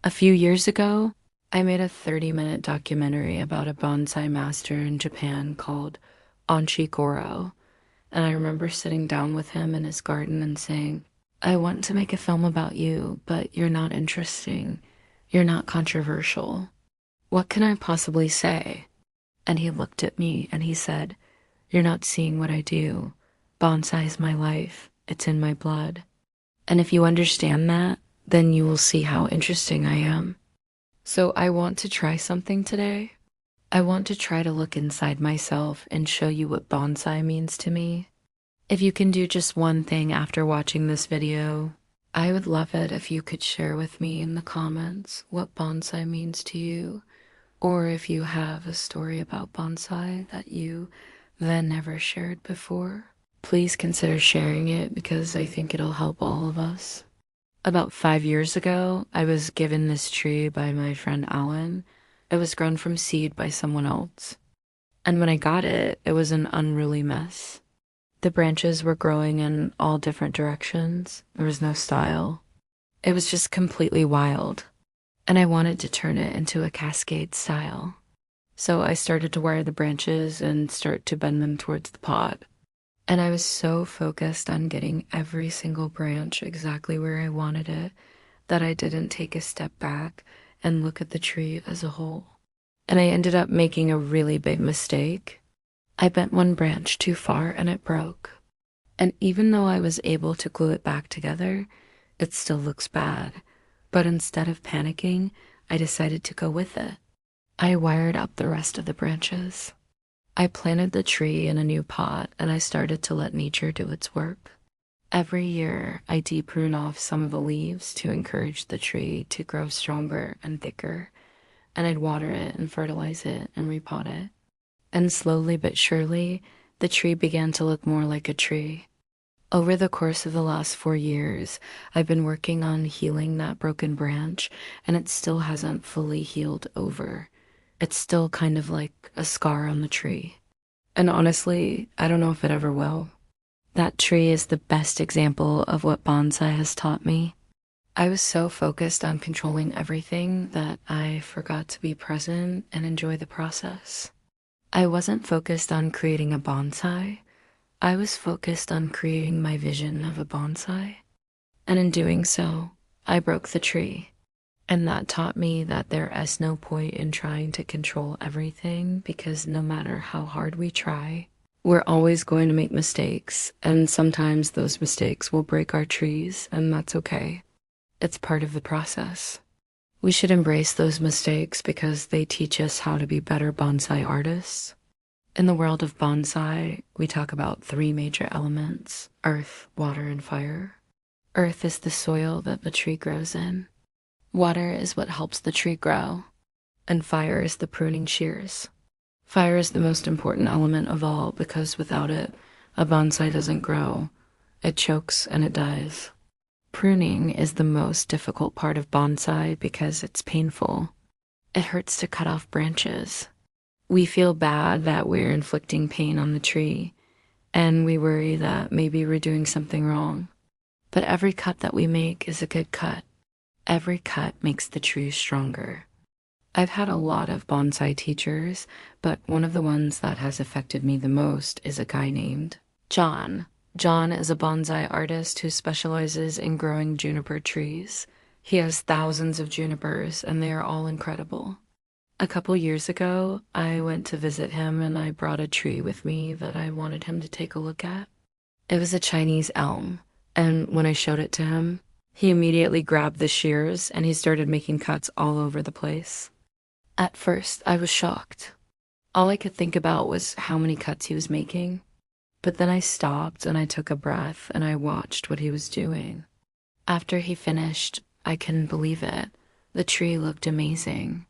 A few years ago, I made a 30-minute documentary about a bonsai master in Japan called Anchi Goro, and I remember sitting down with him in his garden and saying, I want to make a film about you, but you're not interesting. You're not controversial. What can I possibly say? And he looked at me and he said, You're not seeing what I do. Bonsai is my life. It's in my blood. And if you understand that, then you will see how interesting I am. So I want to try something today. I want to try to look inside myself and show you what bonsai means to me. If you can do just one thing after watching this video, I would love it if you could share with me in the comments what bonsai means to you, or if you have a story about bonsai that you then never shared before. Please consider sharing it because I think it'll help all of us. About 5 years ago, I was given this tree by my friend Alan. It was grown from seed by someone else. And when I got it, it was an unruly mess. The branches were growing in all different directions. There was no style. It was just completely wild. And I wanted to turn it into a cascade style. So I started to wire the branches and start to bend them towards the pot. And I was so focused on getting every single branch exactly where I wanted it that I didn't take a step back and look at the tree as a whole. And I ended up making a really big mistake. I bent one branch too far and it broke. And even though I was able to glue it back together, it still looks bad. But instead of panicking, I decided to go with it. I wired up the rest of the branches. I planted the tree in a new pot and I started to let nature do its work. Every year, I deprune off some of the leaves to encourage the tree to grow stronger and thicker, and I'd water it and fertilize it and repot it. And slowly but surely, the tree began to look more like a tree. Over the course of the last 4 years, I've been working on healing that broken branch, and it still hasn't fully healed over. It's still kind of like a scar on the tree. And honestly, I don't know if it ever will. That tree is the best example of what bonsai has taught me. I was so focused on controlling everything that I forgot to be present and enjoy the process. I wasn't focused on creating a bonsai. I was focused on creating my vision of a bonsai. And in doing so, I broke the tree. And that taught me that there is no point in trying to control everything because no matter how hard we try, we're always going to make mistakes. And sometimes those mistakes will break our trees, and that's okay. It's part of the process. We should embrace those mistakes because they teach us how to be better bonsai artists. In the world of bonsai, we talk about 3 major elements: earth, water, and fire. Earth is the soil that the tree grows in. Water is what helps the tree grow, and fire is the pruning shears. Fire is the most important element of all because without it, a bonsai doesn't grow. It chokes and it dies. Pruning is the most difficult part of bonsai because it's painful. It hurts to cut off branches. We feel bad that we're inflicting pain on the tree, and we worry that maybe we're doing something wrong. But every cut that we make is a good cut. Every cut makes the tree stronger. I've had a lot of bonsai teachers, but one of the ones that has affected me the most is a guy named John. John is a bonsai artist who specializes in growing juniper trees. He has thousands of junipers, and they are all incredible. A couple years ago, I went to visit him and I brought a tree with me that I wanted him to take a look at. It was a Chinese elm, and when I showed it to him, he immediately grabbed the shears and he started making cuts all over the place. At first, I was shocked. All I could think about was how many cuts he was making. But then I stopped and I took a breath and I watched what he was doing. After he finished, I couldn't believe it. The tree looked amazing.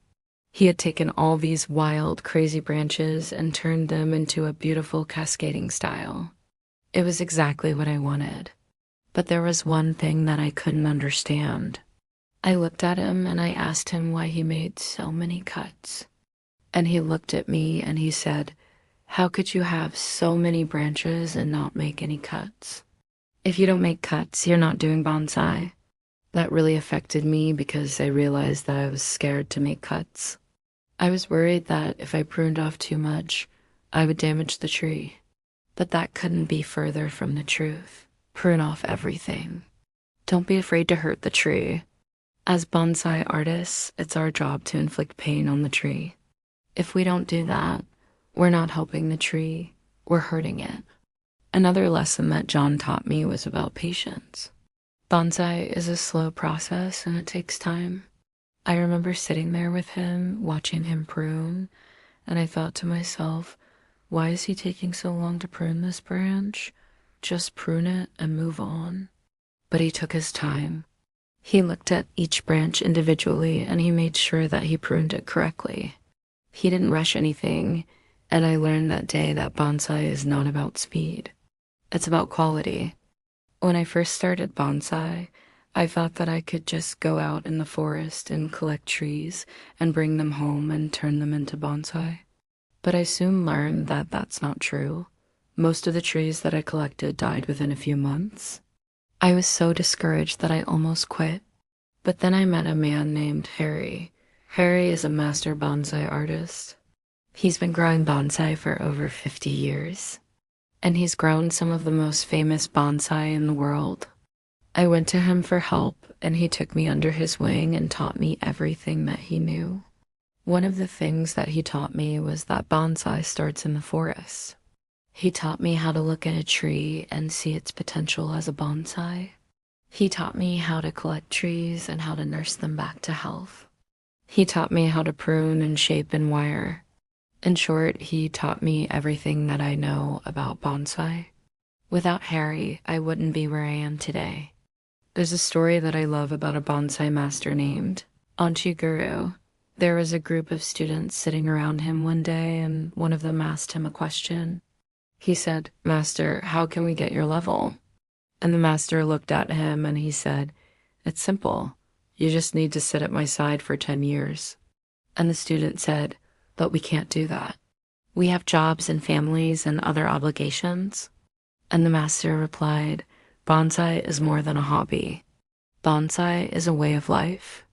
He had taken all these wild, crazy branches and turned them into a beautiful cascading style. It was exactly what I wanted. But there was one thing that I couldn't understand. I looked at him and I asked him why he made so many cuts. And he looked at me and he said, How could you have so many branches and not make any cuts? If you don't make cuts, you're not doing bonsai. That really affected me because I realized that I was scared to make cuts. I was worried that if I pruned off too much, I would damage the tree. But that couldn't be further from the truth. Prune off everything. Don't be afraid to hurt the tree. As bonsai artists, it's our job to inflict pain on the tree. If we don't do that, we're not helping the tree, we're hurting it. Another lesson that John taught me was about patience. Bonsai is a slow process and it takes time. I remember sitting there with him, watching him prune, and I thought to myself, why is he taking so long to prune this branch? Just prune it and move on. But he took his time. He looked at each branch individually and he made sure that he pruned it correctly. He didn't rush anything, and I learned that day that bonsai is not about speed. It's about quality. When I first started bonsai, I thought that I could just go out in the forest and collect trees and bring them home and turn them into bonsai. But I soon learned that that's not true. Most of the trees that I collected died within a few months. I was so discouraged that I almost quit. But then I met a man named Harry. Harry is a master bonsai artist. He's been growing bonsai for over 50 years. And he's grown some of the most famous bonsai in the world. I went to him for help, and he took me under his wing and taught me everything that he knew. One of the things that he taught me was that bonsai starts in the forest. He taught me how to look at a tree and see its potential as a bonsai. He taught me how to collect trees and how to nurse them back to health. He taught me how to prune and shape and wire. In short, he taught me everything that I know about bonsai. Without Harry, I wouldn't be where I am today. There's a story that I love about a bonsai master named Anchi Guru. There was a group of students sitting around him one day, and one of them asked him a question. He said, "Master, how can we get your level?" And the master looked at him and he said, "It's simple. You just need to sit at my side for 10 years. And the student said, "But we can't do that. We have jobs and families and other obligations." And the master replied, "Bonsai is more than a hobby. Bonsai is a way of life."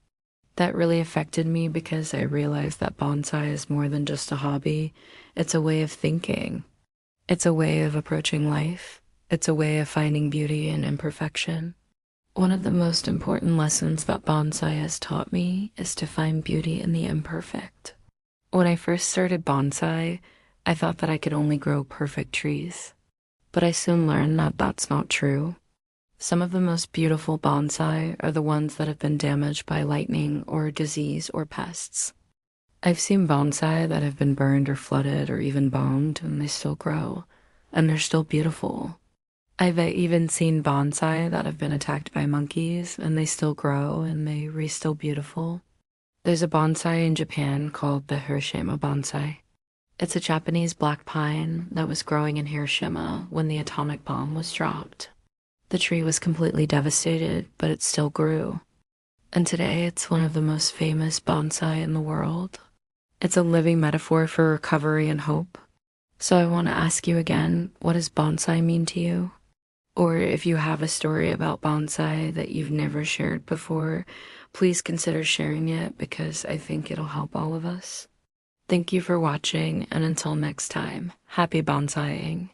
That really affected me because I realized that bonsai is more than just a hobby. It's a way of thinking. It's a way of approaching life. It's a way of finding beauty in imperfection. One of the most important lessons that bonsai has taught me is to find beauty in the imperfect. When I first started bonsai, I thought that I could only grow perfect trees. But I soon learned that that's not true. Some of the most beautiful bonsai are the ones that have been damaged by lightning or disease or pests. I've seen bonsai that have been burned or flooded or even bombed and they still grow, and they're still beautiful. I've even seen bonsai that have been attacked by monkeys and they still grow and they're still beautiful. There's a bonsai in Japan called the Hiroshima bonsai. It's a Japanese black pine that was growing in Hiroshima when the atomic bomb was dropped. The tree was completely devastated, but it still grew. And today it's one of the most famous bonsai in the world. It's a living metaphor for recovery and hope. So I want to ask you again, what does bonsai mean to you? Or if you have a story about bonsai that you've never shared before, please consider sharing it because I think it'll help all of us. Thank you for watching, and until next time, happy bonsaiing.